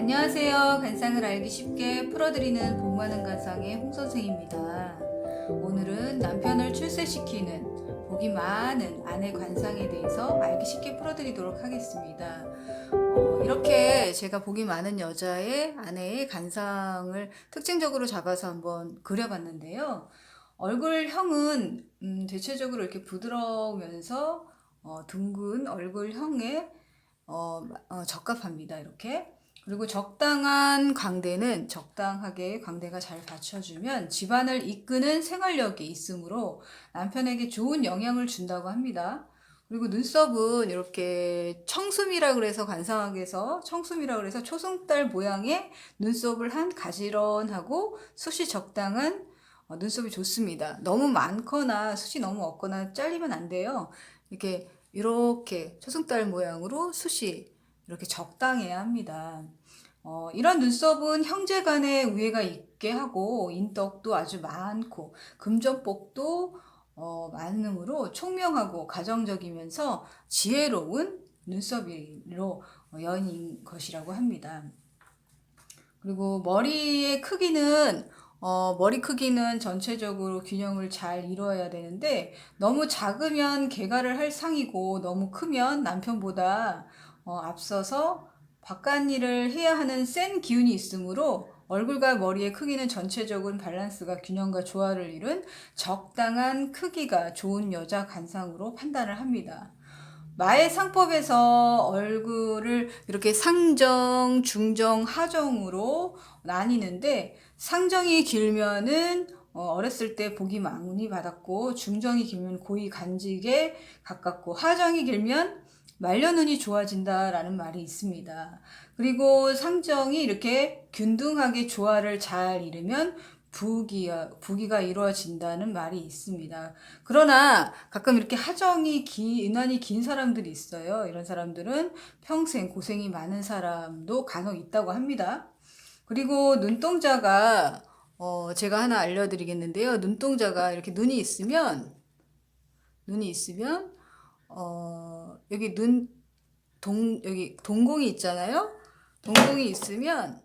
안녕하세요. 관상을 알기 쉽게 풀어드리는 복 많은 관상의 홍선생입니다. 오늘은 남편을 출세시키는 복이 많은 아내 관상에 대해서 알기 쉽게 풀어드리도록 하겠습니다. 이렇게 제가 복이 많은 여자의 아내의 관상을 특징적으로 잡아서 한번 그려봤는데요. 얼굴형은 대체적으로 이렇게 부드러우면서 둥근 얼굴형에 적합합니다. 이렇게. 그리고 적당한 광대는 적당하게 광대가 잘 받쳐주면 집안을 이끄는 생활력이 있으므로 남편에게 좋은 영향을 준다고 합니다. 그리고 눈썹은 이렇게 청수미라 그래서 관상학에서 청수미라 그래서 초승달 모양의 눈썹을 한 가지런하고 숱이 적당한 눈썹이 좋습니다. 너무 많거나 숱이 너무 없거나 잘리면 안 돼요. 이렇게 초승달 모양으로 숱이 이렇게 적당해야 합니다. 이런 눈썹은 형제간의 우애가 있게 하고 인덕도 아주 많고 금전복도 많으므로 총명하고 가정적이면서 지혜로운 눈썹으로 여인인 것이라고 합니다. 그리고 머리 크기는 전체적으로 균형을 잘 이루어야 되는데 너무 작으면 개가를 할 상이고 너무 크면 남편보다 앞서서 바깥일을 해야 하는 센 기운이 있으므로 얼굴과 머리의 크기는 전체적인 밸런스가 균형과 조화를 이룬 적당한 크기가 좋은 여자 관상으로 판단을 합니다. 마의 상법에서 얼굴을 이렇게 상정, 중정, 하정으로 나뉘는데 상정이 길면은 어렸을 때 복이 많이 받았고 중정이 길면 고이 간직에 가깝고 하정이 길면 말년운이 좋아진다라는 말이 있습니다. 그리고 상정이 이렇게 균등하게 조화를 잘 이루면 부기가 이루어진다는 말이 있습니다. 그러나 가끔 이렇게 유난히 긴 사람들이 있어요. 이런 사람들은 평생 고생이 많은 사람도 간혹 있다고 합니다. 그리고 눈동자가 제가 하나 알려드리겠는데요. 눈동자가 이렇게 눈이 있으면 여기 동공이 있잖아요. 동공이 있으면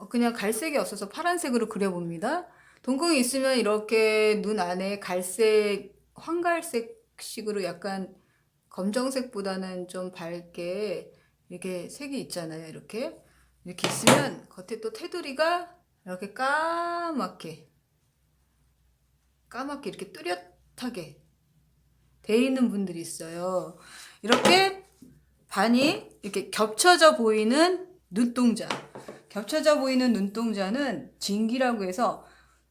그냥 갈색이 없어서 파란색으로 그려봅니다. 동공이 있으면 이렇게 눈 안에 황갈색식으로 약간 검정색보다는 좀 밝게 이렇게 색이 있잖아요. 이렇게 있으면 겉에 또 테두리가 이렇게 까맣게 이렇게 뚜렷하게 돼 있는 분들이 있어요. 이렇게 반이 이렇게 겹쳐져 보이는 눈동자는 진기라고 해서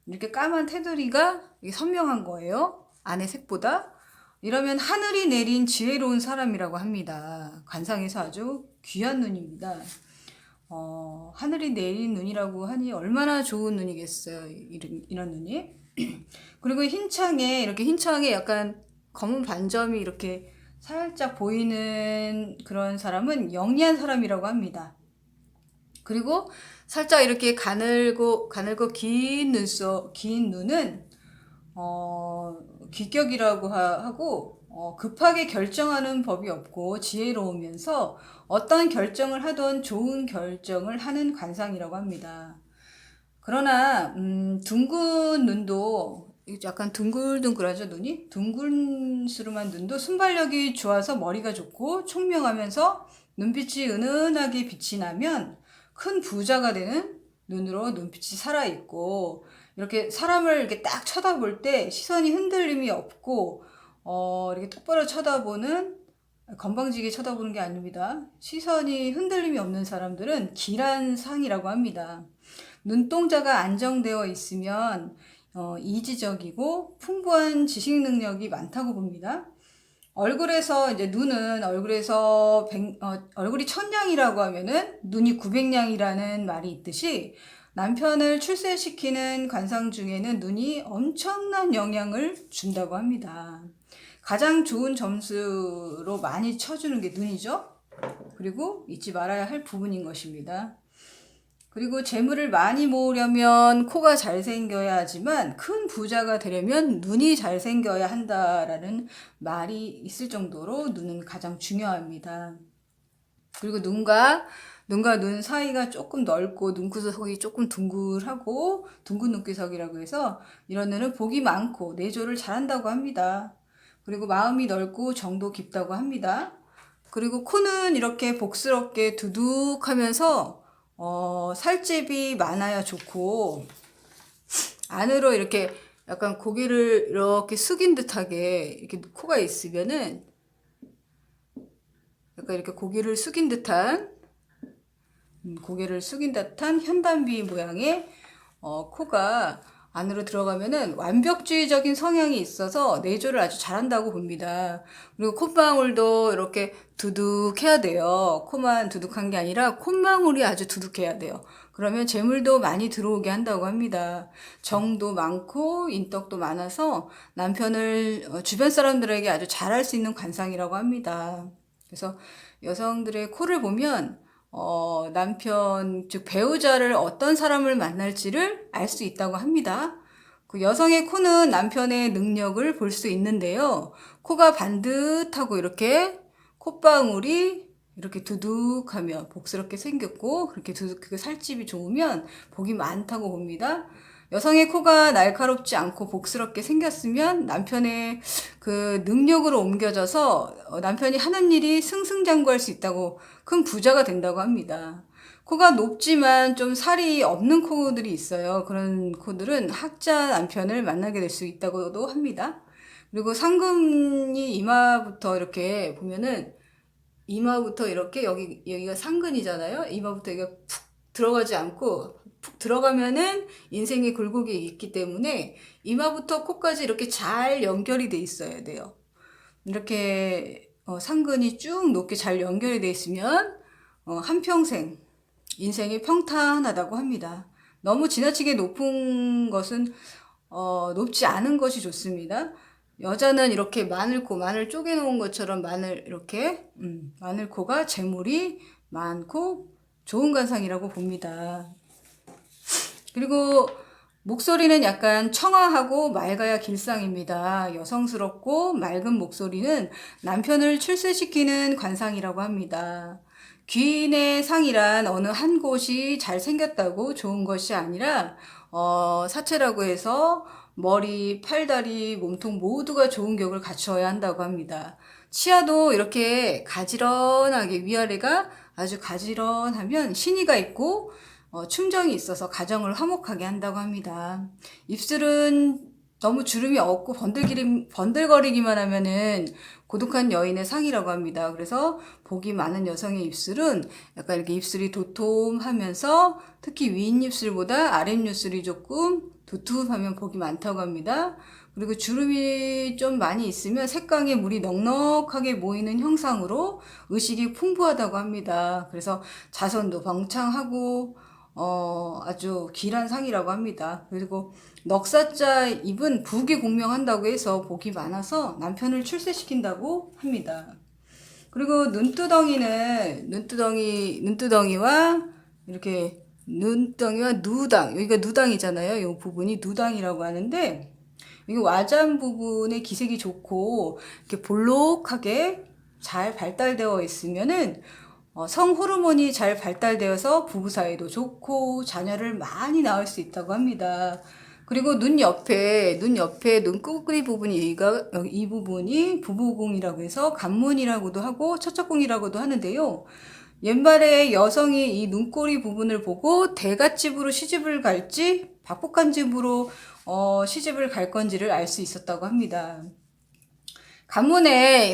이렇게 까만 테두리가 선명한 거예요. 안의 색보다. 이러면 하늘이 내린 지혜로운 사람이라고 합니다. 관상에서 아주 귀한 눈입니다. 하늘이 내린 눈이라고 하니 얼마나 좋은 눈이겠어요. 이런 눈이. 그리고 흰 창에 약간 검은 반점이 이렇게 살짝 보이는 그런 사람은 영리한 사람이라고 합니다. 그리고 살짝 이렇게 가늘고 긴 눈은 귀격이라고 하고 급하게 결정하는 법이 없고 지혜로우면서 어떤 결정을 하던 좋은 결정을 하는 관상이라고 합니다. 그러나 둥근 눈도 약간 둥글둥글하죠. 눈이 둥글스름한 눈도 순발력이 좋아서 머리가 좋고 총명하면서 눈빛이 은은하게 빛이 나면 큰 부자가 되는 눈으로 눈빛이 살아있고 이렇게 사람을 이렇게 딱 쳐다볼 때 시선이 흔들림이 없고 이렇게 똑바로 건방지게 쳐다보는 게 아닙니다. 시선이 흔들림이 없는 사람들은 길한 상이라고 합니다. 눈동자가 안정되어 있으면 이지적이고 풍부한 지식 능력이 많다고 봅니다. 눈은 얼굴이 천냥이라고 하면은 눈이 900냥이라는 말이 있듯이 남편을 출세시키는 관상 중에는 눈이 엄청난 영향을 준다고 합니다. 가장 좋은 점수로 많이 쳐주는 게 눈이죠. 그리고 잊지 말아야 할 부분인 것입니다. 그리고 재물을 많이 모으려면 코가 잘생겨야 하지만 큰 부자가 되려면 눈이 잘생겨야 한다라는 말이 있을 정도로 눈은 가장 중요합니다. 그리고 눈과 눈 사이가 조금 넓고 눈구석이 조금 둥글하고 둥근 눈구석이라고 해서 이런 눈은 복이 많고 내조를 잘한다고 합니다. 그리고 마음이 넓고 정도 깊다고 합니다. 그리고 코는 이렇게 복스럽게 두둑하면서 살집이 많아야 좋고 안으로 이렇게 약간 고개를 이렇게 숙인 듯하게 이렇게 코가 있으면은 약간 이렇게 고개를 숙인 듯한 현단비 모양의 코가 안으로 들어가면은 완벽주의적인 성향이 있어서 내조를 아주 잘한다고 봅니다. 그리고 콧방울도 이렇게 두둑해야 돼요. 코만 두둑한 게 아니라 콧망울이 아주 두둑해야 돼요. 그러면 재물도 많이 들어오게 한다고 합니다. 정도 많고 인덕도 많아서 남편을 주변 사람들에게 아주 잘할 수 있는 관상이라고 합니다. 그래서 여성들의 코를 보면 남편, 즉 배우자를 어떤 사람을 만날지를 알 수 있다고 합니다. 그 여성의 코는 남편의 능력을 볼 수 있는데요. 코가 반듯하고 이렇게 콧방울이 이렇게 두둑하며 복스럽게 생겼고 그렇게 그 살집이 좋으면 복이 많다고 봅니다. 여성의 코가 날카롭지 않고 복스럽게 생겼으면 남편의 그 능력으로 옮겨져서 남편이 하는 일이 승승장구할 수 있다고 큰 부자가 된다고 합니다. 코가 높지만 좀 살이 없는 코들이 있어요. 그런 코들은 학자 남편을 만나게 될 수 있다고도 합니다. 그리고 상근이 이마부터 이렇게 보면은 이마부터 이렇게 여기가 상근이잖아요. 이마부터 여기가 푹 들어가지 않고 푹 들어가면은 인생의 굴곡이 있기 때문에 이마부터 코까지 이렇게 잘 연결이 돼 있어야 돼요. 이렇게 상근이 쭉 높게 잘 연결이 돼 있으면 한평생 인생이 평탄하다고 합니다. 너무 지나치게 높은 것은 높지 않은 것이 좋습니다. 여자는 이렇게 마늘 쪼개놓은 것처럼 마늘코가 재물이 많고 좋은 관상이라고 봅니다. 그리고 목소리는 약간 청아하고 맑아야 길상입니다. 여성스럽고 맑은 목소리는 남편을 출세시키는 관상이라고 합니다. 귀인의 상이란 어느 한 곳이 잘생겼다고 좋은 것이 아니라 사체라고 해서 머리, 팔다리, 몸통 모두가 좋은 격을 갖추어야 한다고 합니다. 치아도 이렇게 가지런하게 위아래가 아주 가지런하면 신의가 있고 충정이 있어서 가정을 화목하게 한다고 합니다. 입술은 너무 주름이 없고 번들거리기만 하면은 고독한 여인의 상이라고 합니다. 그래서 복이 많은 여성의 입술은 약간 이렇게 입술이 도톰하면서 특히 윗입술보다 아랫입술이 조금 두툼하면 복이 많다고 합니다. 그리고 주름이 좀 많이 있으면 색강에 물이 넉넉하게 모이는 형상으로 의식이 풍부하다고 합니다. 그래서 자손도 번창하고 아주 길한 상이라고 합니다. 그리고 넉사자 입은 부귀 공명한다고 해서 복이 많아서 남편을 출세시킨다고 합니다. 그리고 눈두덩이와 이렇게 눈두덩이와 누당, 여기가 누당이잖아요. 이 부분이 누당이라고 하는데 이게 와잠 부분의 기색이 좋고 이렇게 볼록하게 잘 발달되어 있으면은 성 호르몬이 잘 발달되어서 부부 사이도 좋고 자녀를 많이 낳을 수 있다고 합니다. 그리고 눈 옆에 눈꼬리 부분이 이 부분이 부부궁이라고 해서 간문이라고도 하고 처척궁이라고도 하는데요. 옛말에 여성이 이 눈꼬리 부분을 보고 대갓집으로 시집을 갈지 박복한 집으로 시집을 갈 건지를 알 수 있었다고 합니다. 간문에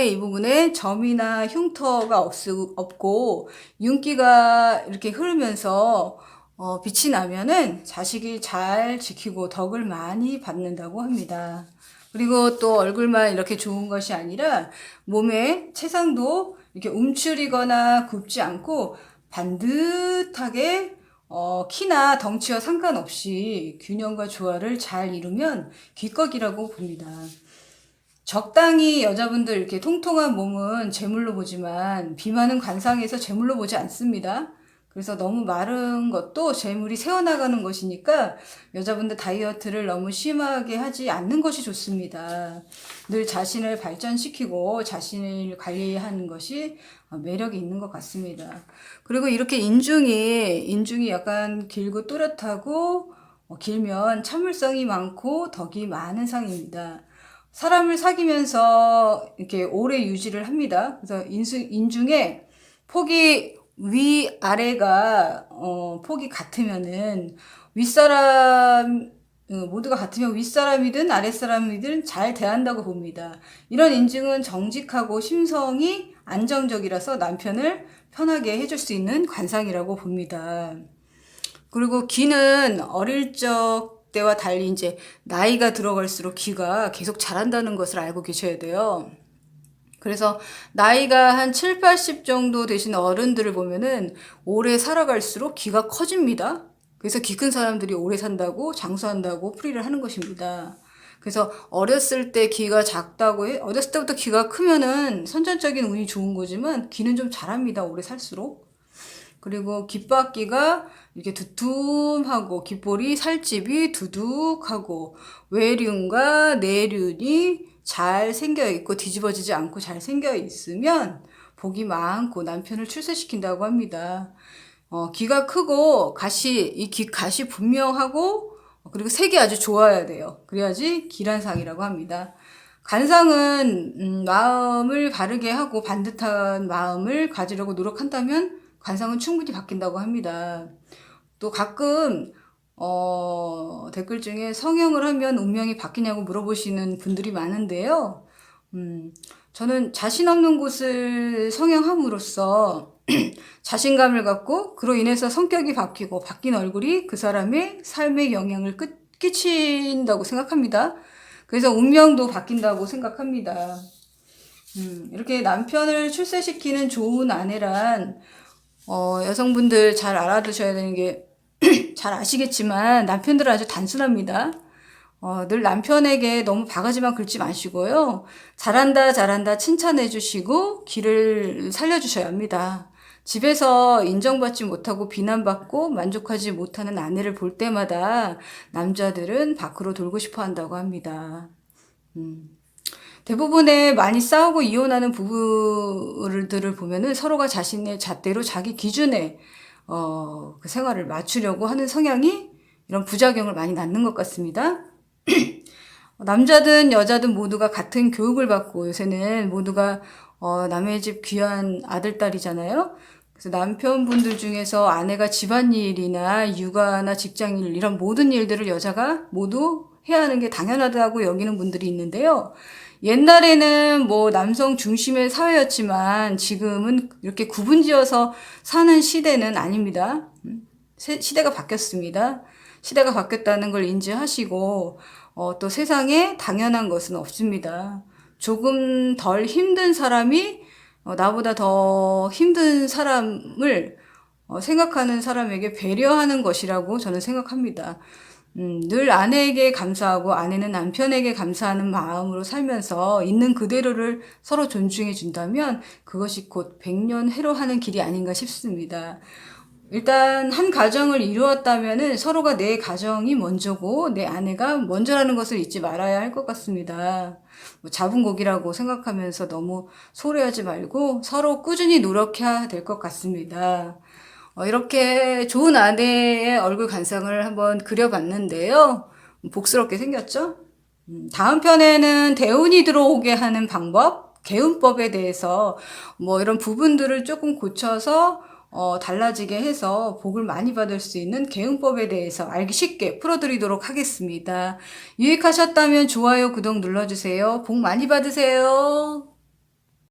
이 부분에 점이나 흉터가 없고 윤기가 이렇게 흐르면서 빛이 나면은 자식이 잘 지키고 덕을 많이 받는다고 합니다. 그리고 또 얼굴만 이렇게 좋은 것이 아니라 몸의 체상도 이렇게 움츠리거나 굽지 않고 반듯하게 키나 덩치와 상관없이 균형과 조화를 잘 이루면 기껏이라고 봅니다. 적당히 여자분들 이렇게 통통한 몸은 재물로 보지만 비만은 관상에서 재물로 보지 않습니다. 그래서 너무 마른 것도 재물이 새어나가는 것이니까 여자분들 다이어트를 너무 심하게 하지 않는 것이 좋습니다. 늘 자신을 발전시키고 자신을 관리하는 것이 매력이 있는 것 같습니다. 그리고 이렇게 인중이 약간 길고 또렷하고 길면 참을성이 많고 덕이 많은 상입니다. 사람을 사귀면서 이렇게 오래 유지를 합니다. 그래서 인중에 폭이 위아래가 폭이 같으면은 윗사람 모두가 같으면 윗사람이든 아랫사람이든 잘 대한다고 봅니다. 이런 인증은 정직하고 심성이 안정적이라서 남편을 편하게 해줄 수 있는 관상이라고 봅니다. 그리고 귀는 어릴 적 때와 달리 이제 나이가 들어갈수록 귀가 계속 자란다는 것을 알고 계셔야 돼요. 그래서 나이가 한 7, 80 정도 되신 어른들을 보면은 오래 살아갈수록 귀가 커집니다. 그래서 키 큰 사람들이 오래 산다고 장수한다고 풀이를 하는 것입니다. 그래서 어렸을 때 귀가 작다고 어렸을 때부터 귀가 크면은 선천적인 운이 좋은 거지만 귀는 좀 자랍니다. 오래 살수록. 그리고 귓바퀴가 이렇게 두툼하고 귓볼이 살집이 두둑하고 외륜과 내륜이 잘 생겨 있고 뒤집어지지 않고 잘 생겨 있으면 복이 많고 남편을 출세시킨다고 합니다. 귀가 크고 이 귀 가시 분명하고 그리고 색이 아주 좋아야 돼요. 그래야지 기란상이라고 합니다. 관상은 마음을 바르게 하고 반듯한 마음을 가지려고 노력한다면 관상은 충분히 바뀐다고 합니다. 또 가끔 댓글 중에 성형을 하면 운명이 바뀌냐고 물어보시는 분들이 많은데요. 저는 자신 없는 곳을 성형함으로써 자신감을 갖고 그로 인해서 성격이 바뀌고 바뀐 얼굴이 그 사람의 삶에 영향을 끼친다고 생각합니다. 그래서 운명도 바뀐다고 생각합니다. 이렇게 남편을 출세시키는 좋은 아내란 여성분들 잘 알아두셔야 되는 게 잘 아시겠지만 남편들은 아주 단순합니다. 늘 남편에게 너무 바가지만 긁지 마시고요. 잘한다 칭찬해 주시고 길을 살려주셔야 합니다. 집에서 인정받지 못하고 비난받고 만족하지 못하는 아내를 볼 때마다 남자들은 밖으로 돌고 싶어 한다고 합니다. 대부분의 많이 싸우고 이혼하는 부부들을 보면은 서로가 자신의 잣대로 자기 기준에 그 생활을 맞추려고 하는 성향이 이런 부작용을 많이 낳는 것 같습니다. 남자든 여자든 모두가 같은 교육을 받고 요새는 모두가 남의 집 귀한 아들, 딸이잖아요. 그래서 남편분들 중에서 아내가 집안일이나 육아나 직장일 이런 모든 일들을 여자가 모두 해야 하는 게 당연하다고 여기는 분들이 있는데요. 옛날에는 뭐 남성 중심의 사회였지만 지금은 이렇게 구분지어서 사는 시대는 아닙니다. 시대가 바뀌었습니다. 시대가 바뀌었다는 걸 인지하시고 또 세상에 당연한 것은 없습니다. 조금 덜 힘든 사람이 나보다 더 힘든 사람을 생각하는 사람에게 배려하는 것이라고 저는 생각합니다. 늘 아내에게 감사하고 아내는 남편에게 감사하는 마음으로 살면서 있는 그대로를 서로 존중해 준다면 그것이 곧 백년해로하는 길이 아닌가 싶습니다. 일단 한 가정을 이루었다면은 서로가 내 가정이 먼저고 내 아내가 먼저라는 것을 잊지 말아야 할 것 같습니다. 잡은 고기라고 생각하면서 너무 소홀해하지 말고 서로 꾸준히 노력해야 될 것 같습니다. 이렇게 좋은 아내의 얼굴 관상을 한번 그려봤는데요. 복스럽게 생겼죠? 다음 편에는 대운이 들어오게 하는 방법, 개운법에 대해서 뭐 이런 부분들을 조금 고쳐서 달라지게 해서 복을 많이 받을 수 있는 개운법에 대해서 알기 쉽게 풀어드리도록 하겠습니다. 유익하셨다면 좋아요, 구독 눌러주세요. 복 많이 받으세요.